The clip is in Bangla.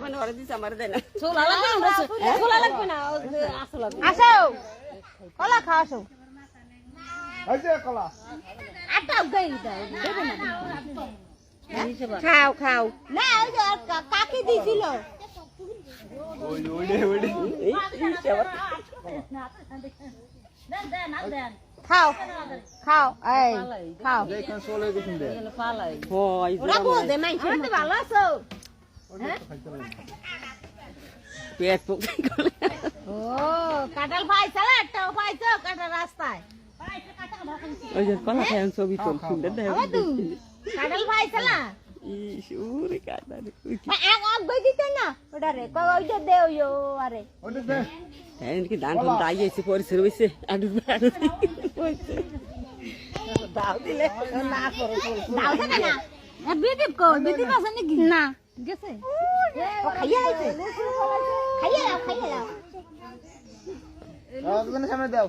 মানে ওরা দিছে আমার দেয় না ছোলা লাগবে না আসো লাগবে আসো কলা খাও আসো এই যে কলা আটা গাই দাও দেবে না খাও খাও না ওই যে কাকি দিছিল খাও খাও এই খাও দেখেন চলে গেছেন দে পালাই হয় ওরা বলতে মাইছে তো ভালো আছো পেট পোকে গলে ও কাঁঠাল পাইছো একটাও পাইছো কাঁঠাল রাস্তায় ওই যে কলা খায় ছবি তো সুন্দর দেয় আবার তুই কাঁঠাল পাইছো না ইস ওরে কাটা রে আগ আগ গই দিতে না ওটা রে কই ওই যে দেও ইয়ো আরে ওটা দে এনকি দান কোন দাইয়েছে পরিসর হইছে আডু আডু হইছে দাও দিলে না করো দাও দে না বিদিপ কো বিদিপ আছে নাকি না গেছে ও খাইয়া আইছে খাইয়া লাও সামনে দাও